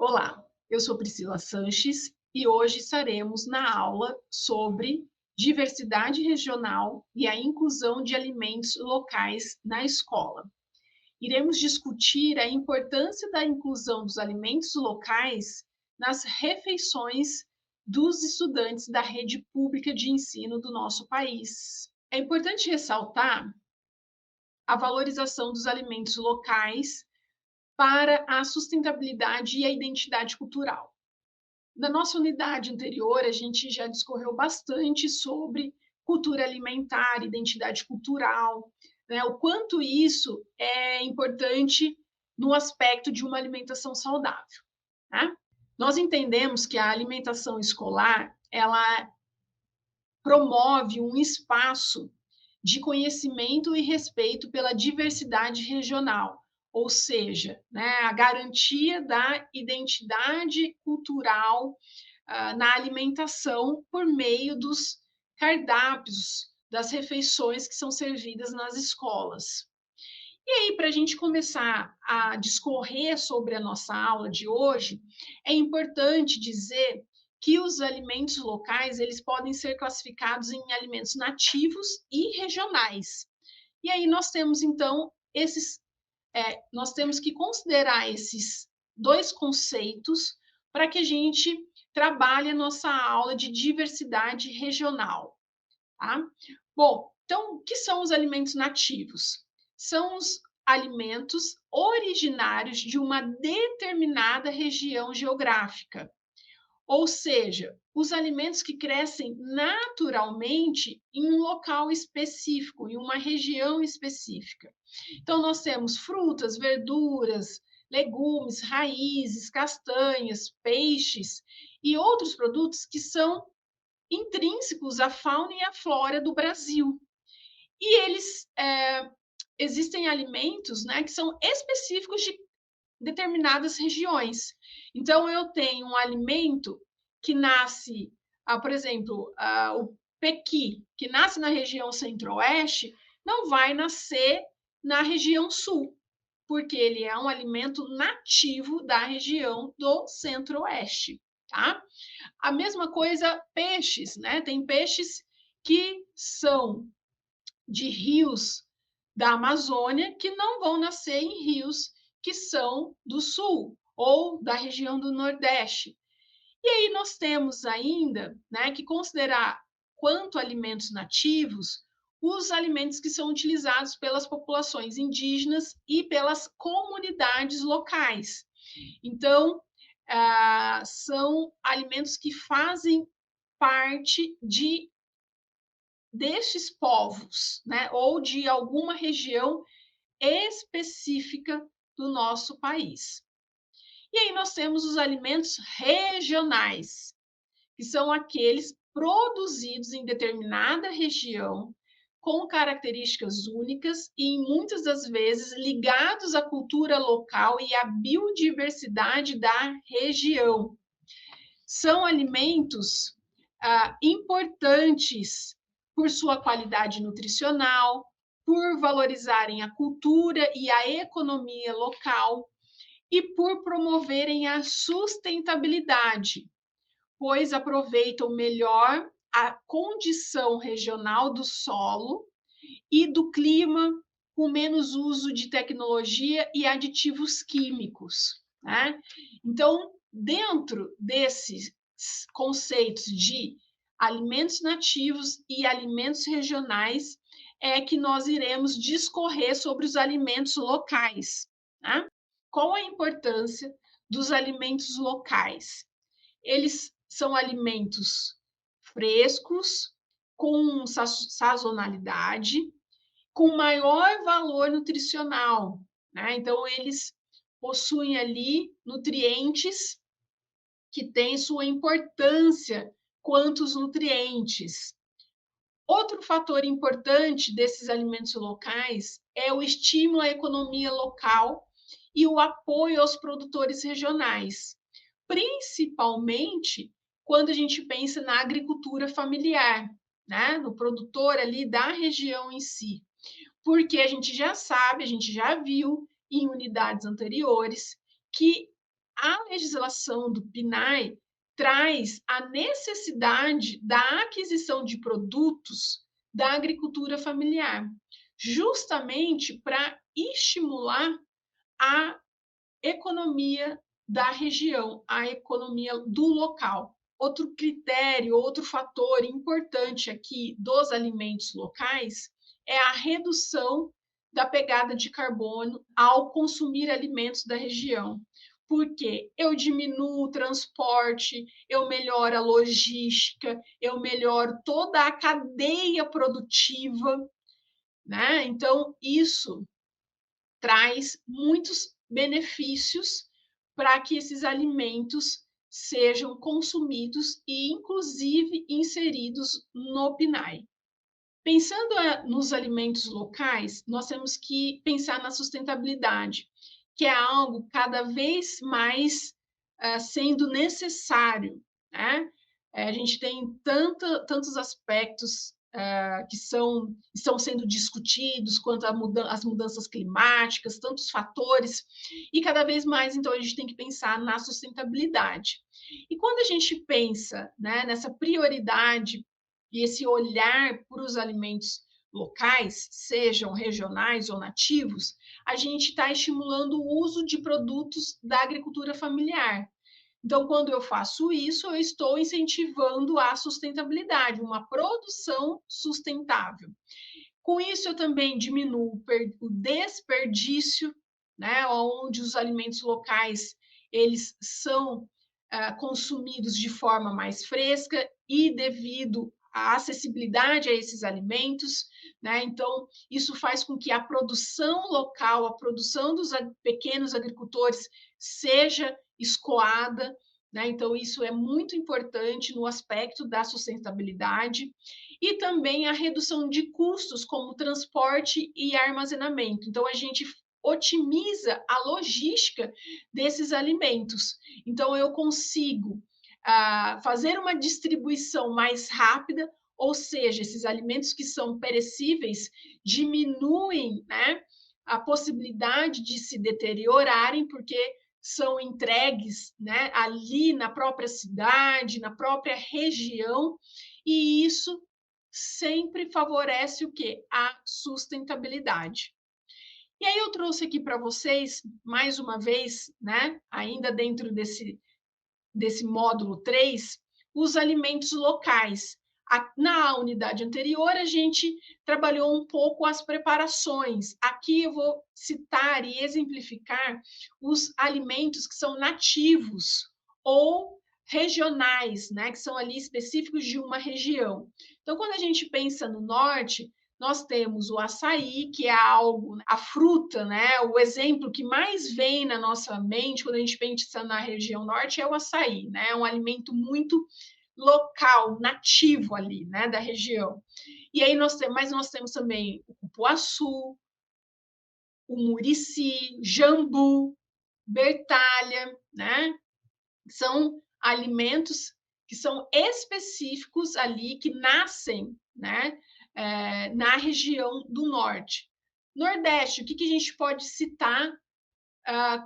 Olá, eu sou Priscila Sanches e hoje estaremos na aula sobre diversidade regional e a inclusão de alimentos locais na escola. Iremos discutir a importância da inclusão dos alimentos locais nas refeições dos estudantes da rede pública de ensino do nosso país. É importante ressaltar a valorização dos alimentos locais para a sustentabilidade e a identidade cultural. Na nossa unidade anterior, a gente já discorreu bastante sobre cultura alimentar, identidade cultural, né? O quanto isso é importante no aspecto de uma alimentação saudável, né? Nós entendemos que a alimentação escolar, ela promove um espaço de conhecimento e respeito pela diversidade regional, ou seja, né, a garantia da identidade cultural na alimentação por meio dos cardápios, das refeições que são servidas nas escolas. E aí, para a gente começar a discorrer sobre a nossa aula de hoje, é importante dizer que os alimentos locais eles podem ser classificados em alimentos nativos e regionais. E aí nós temos então nós temos que considerar esses dois conceitos para que a gente trabalhe a nossa aula de diversidade regional, tá? Bom, então o que são os alimentos nativos? São os alimentos originários de uma determinada região geográfica. Ou seja, os alimentos que crescem naturalmente em um local específico, em uma região específica. Então, nós temos frutas, verduras, legumes, raízes, castanhas, peixes e outros produtos que são intrínsecos à fauna e à flora do Brasil. E existem alimentos, né, que são específicos de determinadas regiões. Então, eu tenho um alimento que nasce, por exemplo, o pequi, que nasce na região centro-oeste, não vai nascer na região sul, porque ele é um alimento nativo da região do centro-oeste, tá? A mesma coisa, peixes, né? Tem peixes que são de rios da Amazônia que não vão nascer em rios que são do sul ou da região do Nordeste. E aí nós temos ainda, né, que considerar quanto alimentos nativos os alimentos que são utilizados pelas populações indígenas e pelas comunidades locais. Então, são alimentos que fazem parte destes povos, né, ou de alguma região específica do nosso país. E aí nós temos os alimentos regionais, que são aqueles produzidos em determinada região, com características únicas e muitas das vezes ligados à cultura local e à biodiversidade da região. São alimentos importantes por sua qualidade nutricional, por valorizarem a cultura e a economia local e por promoverem a sustentabilidade, pois aproveitam melhor a condição regional do solo e do clima, com menos uso de tecnologia e aditivos químicos, né? Então, dentro desses conceitos de alimentos nativos e alimentos regionais, é que nós iremos discorrer sobre os alimentos locais, né? Qual a importância dos alimentos locais? Eles são alimentos frescos, com sazonalidade, com maior valor nutricional, né? Então, eles possuem ali nutrientes que têm sua importância quanto os nutrientes. Outro fator importante desses alimentos locais é o estímulo à economia local e o apoio aos produtores regionais, principalmente quando a gente pensa na agricultura familiar, né? No produtor ali da região em si. Porque a gente já sabe, a gente já viu em unidades anteriores que A legislação do PNAE traz a necessidade da aquisição de produtos da agricultura familiar, justamente para estimular a economia da região, a economia do local. Outro critério, outro fator importante aqui dos alimentos locais é a redução da pegada de carbono ao consumir alimentos da região. Porque eu diminuo o transporte, eu melhoro a logística, eu melhoro toda a cadeia produtiva, né? Então, isso traz muitos benefícios para que esses alimentos sejam consumidos e, inclusive, inseridos no PNAE. Pensando nos alimentos locais, nós temos que pensar na sustentabilidade, que é algo cada vez mais sendo necessário, né? A gente tem tantos aspectos que estão sendo discutidos quanto às mudanças climáticas, tantos fatores, e cada vez mais, então, a gente tem que pensar na sustentabilidade. E quando a gente pensa, né, nessa prioridade e esse olhar para os alimentos locais, sejam regionais ou nativos, a gente está estimulando o uso de produtos da agricultura familiar. Então, quando eu faço isso, eu estou incentivando a sustentabilidade, uma produção sustentável. Com isso, eu também diminuo o desperdício, né, onde os alimentos locais eles são consumidos de forma mais fresca e devido à acessibilidade a esses alimentos, né? Então, isso faz com que a produção local, a produção dos pequenos agricultores seja escoada, né? Então, isso é muito importante no aspecto da sustentabilidade e também a redução de custos, como transporte e armazenamento. Então, a gente otimiza a logística desses alimentos. Então, eu consigo fazer uma distribuição mais rápida, ou seja, esses alimentos que são perecíveis diminuem, né, a possibilidade de se deteriorarem, porque são entregues, né, ali na própria cidade, na própria região, e isso sempre favorece o quê? A sustentabilidade. E aí eu trouxe aqui para vocês, mais uma vez, né, ainda dentro desse módulo 3, os alimentos locais. Na unidade anterior, a gente trabalhou um pouco as preparações. Aqui eu vou citar e exemplificar os alimentos que são nativos ou regionais, né, que são ali específicos de uma região. Então, quando a gente pensa no norte, nós temos o açaí, que é algo, a fruta, né? O exemplo que mais vem na nossa mente quando a gente pensa na região norte é o açaí, né? É um alimento muito local, nativo ali, né, da região. E aí nós temos também o cupuaçu, o murici, jambu, bertalha, né? São alimentos que são específicos ali, que nascem, né, na região do norte. Nordeste, o que a gente pode citar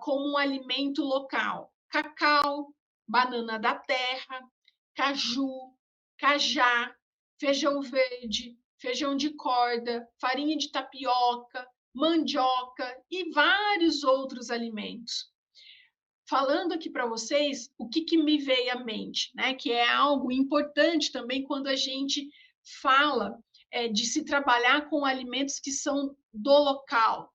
como um alimento local? Cacau, banana da terra, caju, cajá, feijão verde, feijão de corda, farinha de tapioca, mandioca e vários outros alimentos. Falando aqui para vocês, o que me veio à mente, né? Que é algo importante também quando a gente fala de se trabalhar com alimentos que são do local,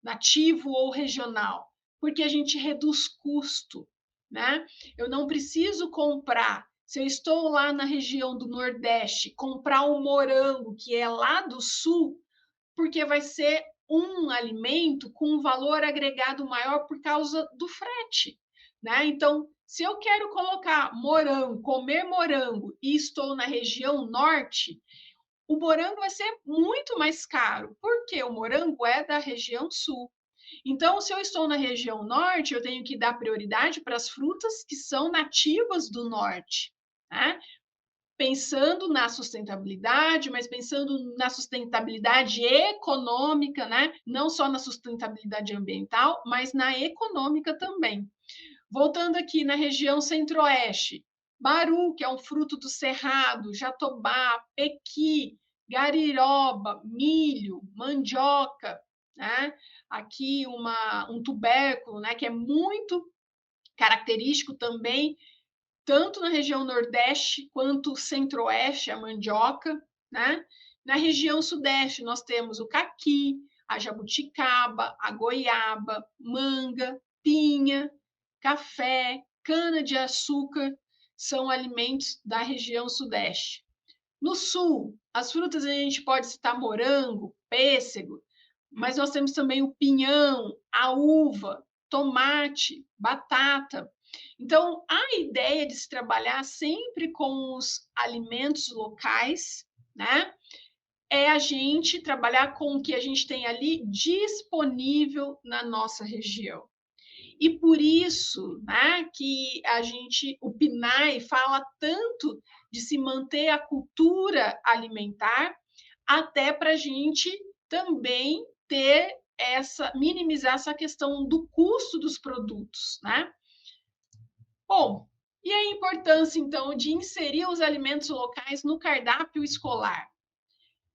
nativo ou regional, porque a gente reduz custo, né? Eu não preciso comprar. Se eu estou lá na região do Nordeste, comprar um morango que é lá do Sul, porque vai ser um alimento com um valor agregado maior por causa do frete, né? Então, se eu quero colocar morango, comer morango e estou na região norte, o morango vai ser muito mais caro, porque o morango é da região sul. Então, se eu estou na região norte, eu tenho que dar prioridade para as frutas que são nativas do norte, né? Pensando na sustentabilidade, mas pensando na sustentabilidade econômica, né? Não só na sustentabilidade ambiental, mas na econômica também. Voltando aqui na região centro-oeste, baru, que é um fruto do cerrado, jatobá, pequi, gariroba, milho, mandioca, né? Aqui um tubérculo, né, que é muito característico também, tanto na região nordeste quanto centro-oeste, a mandioca, né? Na região sudeste, nós temos o caqui, a jabuticaba, a goiaba, manga, pinha, café, cana-de-açúcar, são alimentos da região sudeste. No sul, as frutas a gente pode citar morango, pêssego, mas nós temos também o pinhão, a uva, tomate, batata. Então, a ideia de se trabalhar sempre com os alimentos locais, né? É a gente trabalhar com o que a gente tem ali disponível na nossa região. E por isso, né, que o PNAE fala tanto de se manter a cultura alimentar, até para a gente também minimizar essa questão do custo dos produtos, né? Bom, e a importância, então, de inserir os alimentos locais no cardápio escolar?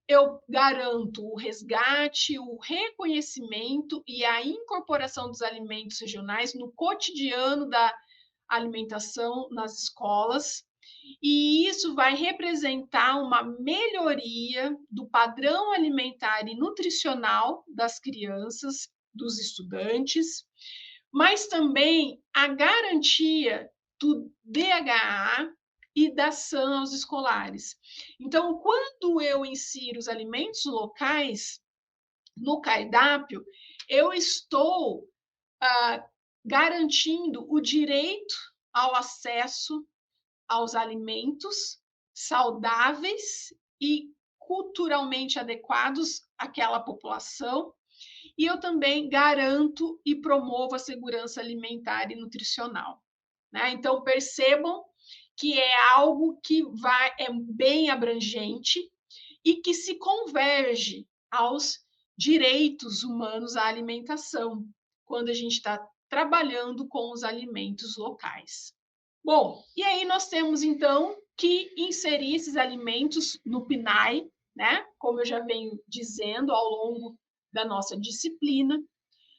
Eu garanto o resgate, o reconhecimento e a incorporação dos alimentos regionais no cotidiano da alimentação nas escolas, e isso vai representar uma melhoria do padrão alimentar e nutricional das crianças, dos estudantes, mas também a garantia do DHA e da SAN aos escolares. Então, quando eu insiro os alimentos locais no cardápio, eu estou garantindo o direito ao acesso aos alimentos saudáveis e culturalmente adequados àquela população, e eu também garanto e promovo a segurança alimentar e nutricional, né? Então, percebam que é algo que é bem abrangente e que se converge aos direitos humanos à alimentação, quando a gente está trabalhando com os alimentos locais. Bom, e aí nós temos, então, que inserir esses alimentos no PNAE, né? Como eu já venho dizendo ao longo da nossa disciplina.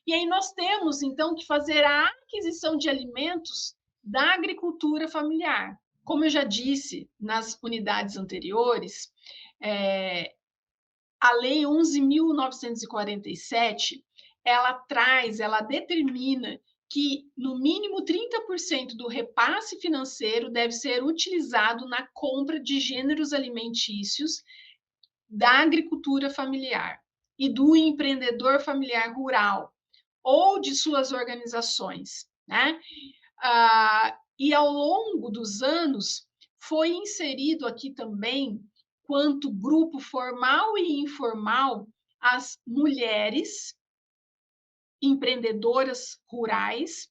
E aí nós temos, então, que fazer a aquisição de alimentos da agricultura familiar. Como eu já disse nas unidades anteriores, a Lei 11.947, ela determina que, no mínimo, 30% do repasse financeiro deve ser utilizado na compra de gêneros alimentícios da agricultura familiar e do empreendedor familiar rural ou de suas organizações, né? E ao longo dos anos foi inserido aqui também, quanto grupo formal e informal, as mulheres empreendedoras rurais,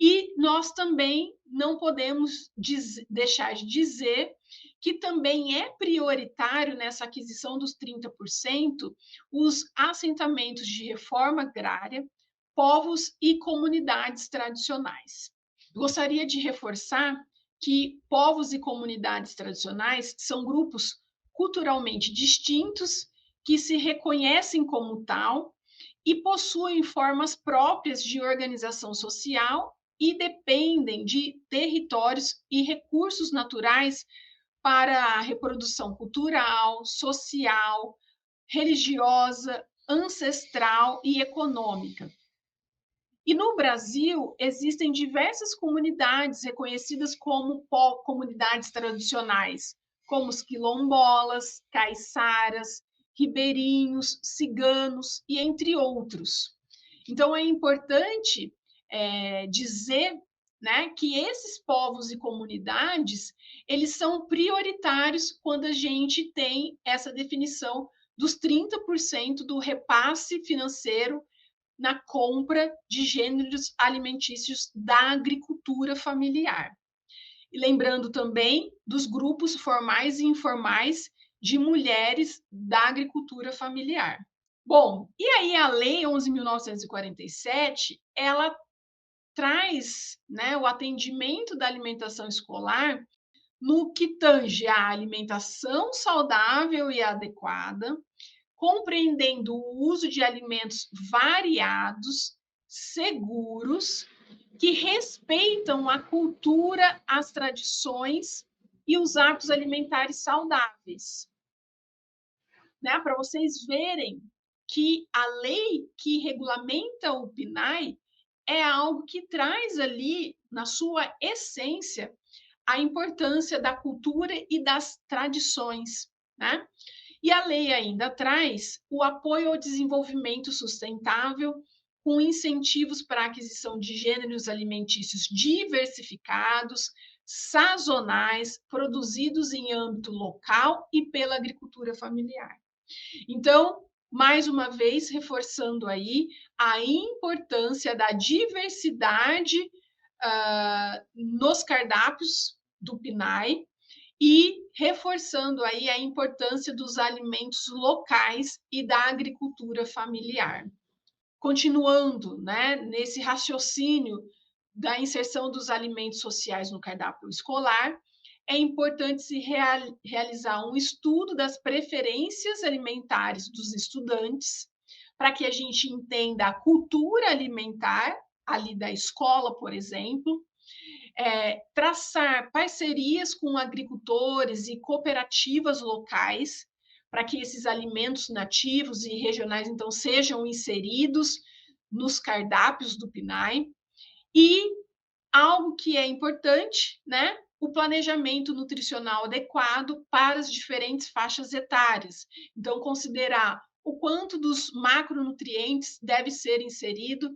e nós também não podemos deixar de dizer que também é prioritário nessa aquisição dos 30% os assentamentos de reforma agrária, povos e comunidades tradicionais. Gostaria de reforçar que povos e comunidades tradicionais são grupos culturalmente distintos que se reconhecem como tal e possuem formas próprias de organização social e dependem de territórios e recursos naturais para a reprodução cultural, social, religiosa, ancestral e econômica. E no Brasil, existem diversas comunidades reconhecidas como comunidades tradicionais, como os quilombolas, caiçaras, ribeirinhos, ciganos e entre outros. Então, é importante dizer, né, que esses povos e comunidades, eles são prioritários quando a gente tem essa definição dos 30% do repasse financeiro na compra de gêneros alimentícios da agricultura familiar. E lembrando também dos grupos formais e informais de mulheres da agricultura familiar. Bom, e aí a Lei 11.947, ela traz, né, o atendimento da alimentação escolar no que tange à alimentação saudável e adequada, compreendendo o uso de alimentos variados, seguros, que respeitam a cultura, as tradições e os hábitos alimentares saudáveis. Né? Para vocês verem que a lei que regulamenta o PNAE é algo que traz ali, na sua essência, a importância da cultura e das tradições, né? E a lei ainda traz o apoio ao desenvolvimento sustentável, com incentivos para a aquisição de gêneros alimentícios diversificados, sazonais, produzidos em âmbito local e pela agricultura familiar. Então, mais uma vez, reforçando aí a importância da diversidade nos cardápios do PNAE e reforçando aí a importância dos alimentos locais e da agricultura familiar. Continuando, né, nesse raciocínio da inserção dos alimentos sociais no cardápio escolar, é importante se realizar um estudo das preferências alimentares dos estudantes, para que a gente entenda a cultura alimentar ali da escola, por exemplo, traçar parcerias com agricultores e cooperativas locais, para que esses alimentos nativos e regionais, então, sejam inseridos nos cardápios do PNAE. E algo que é importante, né? O planejamento nutricional adequado para as diferentes faixas etárias. Então, considerar o quanto dos macronutrientes deve ser inserido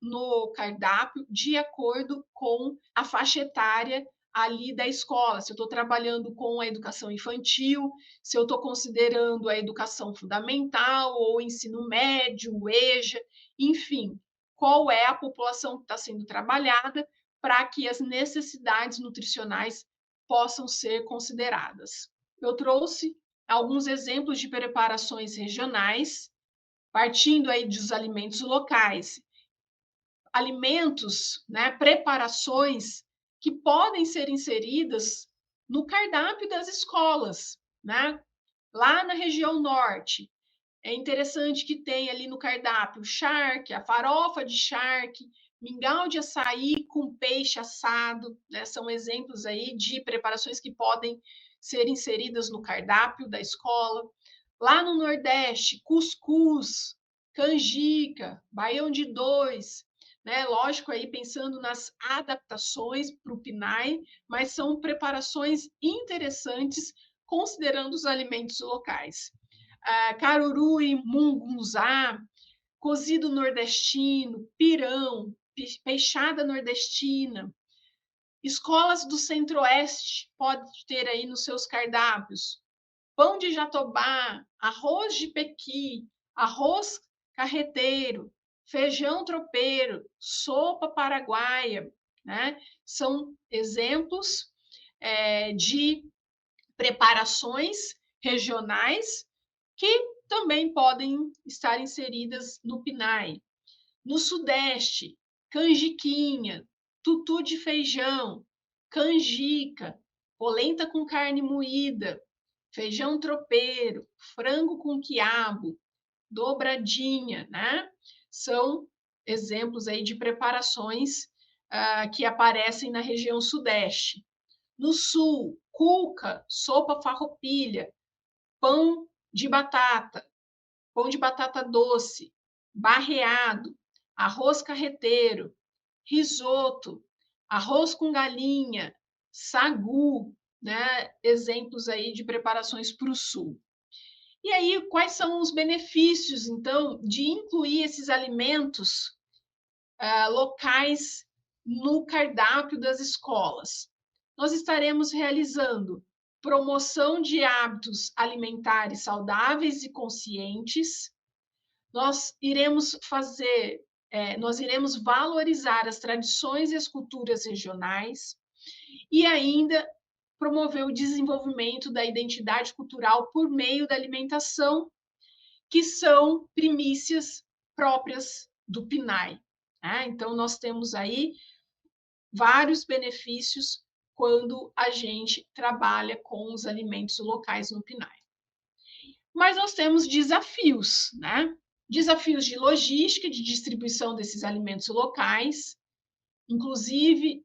no cardápio de acordo com a faixa etária ali da escola. Se eu estou trabalhando com a educação infantil, se eu estou considerando a educação fundamental ou ensino médio, o EJA, enfim, qual é a população que está sendo trabalhada para que as necessidades nutricionais possam ser consideradas. Eu trouxe alguns exemplos de preparações regionais, partindo aí dos alimentos locais. Alimentos, né, preparações que podem ser inseridas no cardápio das escolas, né? Lá na região norte, é interessante que tenha ali no cardápio charque, a farofa de charque, mingau de açaí com peixe assado, né? São exemplos aí de preparações que podem ser inseridas no cardápio da escola. Lá no Nordeste, cuscuz, canjica, baião de dois, né? Lógico, aí pensando nas adaptações para o PNAE, mas são preparações interessantes considerando os alimentos locais. Caruru e mungunzá, cozido nordestino, pirão, peixada nordestina. Escolas do Centro-Oeste pode ter aí nos seus cardápios pão de jatobá, arroz de pequi, arroz carreteiro, feijão tropeiro, sopa paraguaia, né? São exemplos de preparações regionais que também podem estar inseridas no PNAE. No Sudeste, canjiquinha, tutu de feijão, canjica, polenta com carne moída, feijão tropeiro, frango com quiabo, dobradinha, né? São exemplos aí de preparações que aparecem na região Sudeste. No Sul, cuca, sopa farroupilha, pão de batata doce, barreado, arroz carreteiro, risoto, arroz com galinha, sagu, né? Exemplos aí de preparações para o sul. E aí, quais são os benefícios, então, de incluir esses alimentos locais no cardápio das escolas? Nós estaremos realizando promoção de hábitos alimentares saudáveis e conscientes. Nós iremos valorizar as tradições e as culturas regionais e ainda promover o desenvolvimento da identidade cultural por meio da alimentação, que são primícias próprias do PNAE. né? Então, nós temos aí vários benefícios quando a gente trabalha com os alimentos locais no PNAE. Mas nós temos desafios, né? Desafios de logística, de distribuição desses alimentos locais, inclusive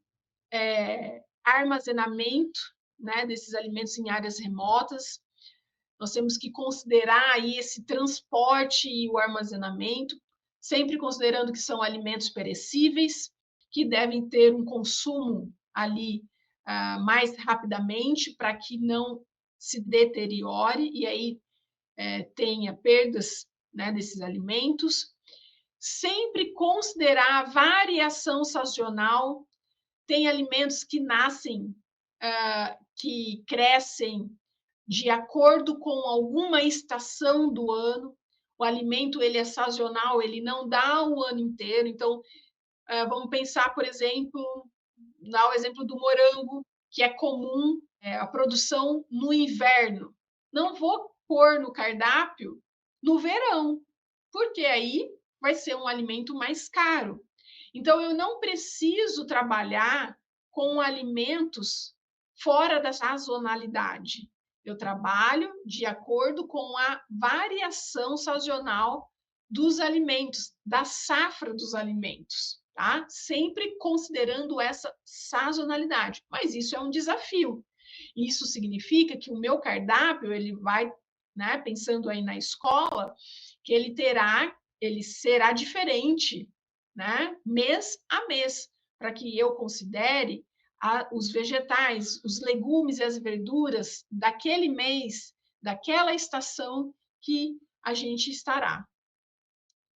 armazenamento, né, desses alimentos em áreas remotas. Nós temos que considerar aí esse transporte e o armazenamento, sempre considerando que são alimentos perecíveis, que devem ter um consumo ali mais rapidamente para que não se deteriore e aí tenha perdas, né, desses alimentos. Sempre considerar a variação sazonal. Tem alimentos que nascem, que crescem de acordo com alguma estação do ano. O alimento ele é sazonal, ele não dá o ano inteiro. Então, vamos pensar, por exemplo, dá o exemplo do morango, que é comum a produção no inverno. Não vou pôr no cardápio no verão, porque aí vai ser um alimento mais caro. Então, eu não preciso trabalhar com alimentos fora da sazonalidade. Eu trabalho de acordo com a variação sazonal dos alimentos, da safra dos alimentos, tá? Sempre considerando essa sazonalidade. Mas isso é um desafio. Isso significa que o meu cardápio, ele vai, né, pensando aí na escola, que ele será diferente, né, mês a mês, para que eu considere os vegetais, os legumes e as verduras daquele mês, daquela estação que a gente estará.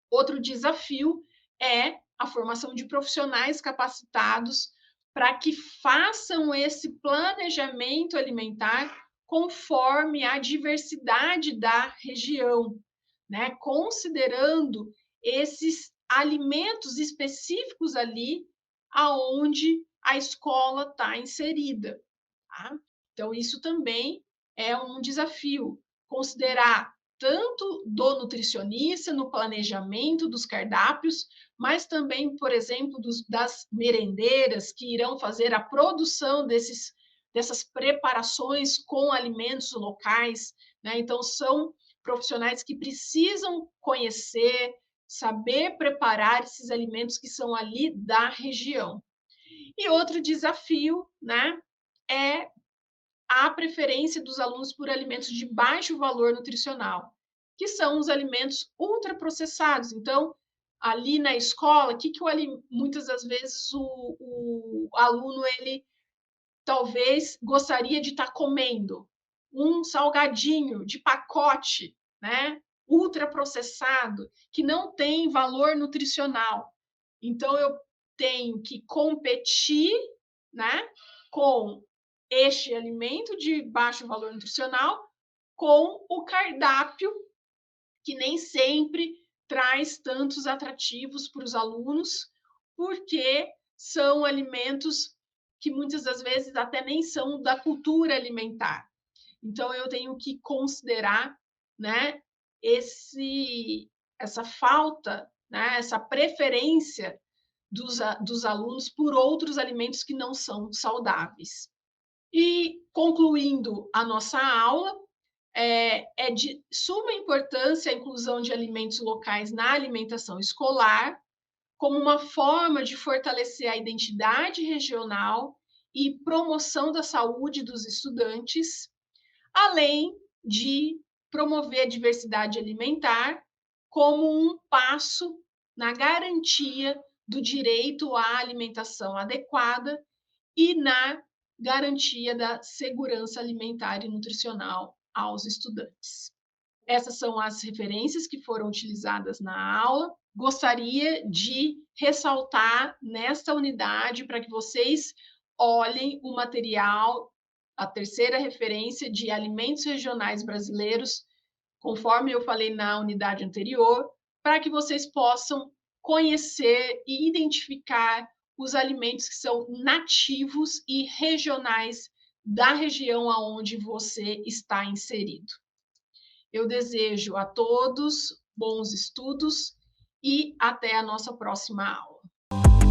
Outro desafio é a formação de profissionais capacitados para que façam esse planejamento alimentar conforme a diversidade da região, né? Considerando esses alimentos específicos ali aonde a escola está inserida. Tá? Então, isso também é um desafio, considerar tanto do nutricionista no planejamento dos cardápios, mas também, por exemplo, das merendeiras que irão fazer a produção dessas preparações com alimentos locais, né? Então, são profissionais que precisam conhecer, saber preparar esses alimentos que são ali da região. E outro desafio, né, é a preferência dos alunos por alimentos de baixo valor nutricional, que são os alimentos ultraprocessados. Então, ali na escola, muitas das vezes o aluno ele talvez gostaria de estar comendo um salgadinho de pacote, né, ultraprocessado, que não tem valor nutricional. Então, eu tenho que competir, né, com este alimento de baixo valor nutricional com o cardápio, que nem sempre traz tantos atrativos para os alunos, porque são alimentos que muitas das vezes até nem são da cultura alimentar. Então, eu tenho que considerar, né, essa falta, né, essa preferência dos alunos por outros alimentos que não são saudáveis. E, concluindo a nossa aula, é de suma importância a inclusão de alimentos locais na alimentação escolar, como uma forma de fortalecer a identidade regional e promoção da saúde dos estudantes, além de promover a diversidade alimentar como um passo na garantia do direito à alimentação adequada e na garantia da segurança alimentar e nutricional aos estudantes. Essas são as referências que foram utilizadas na aula. Gostaria de ressaltar nesta unidade para que vocês olhem o material, a terceira referência de alimentos regionais brasileiros, conforme eu falei na unidade anterior, para que vocês possam conhecer e identificar os alimentos que são nativos e regionais da região aonde você está inserido. Eu desejo a todos bons estudos e até a nossa próxima aula. Música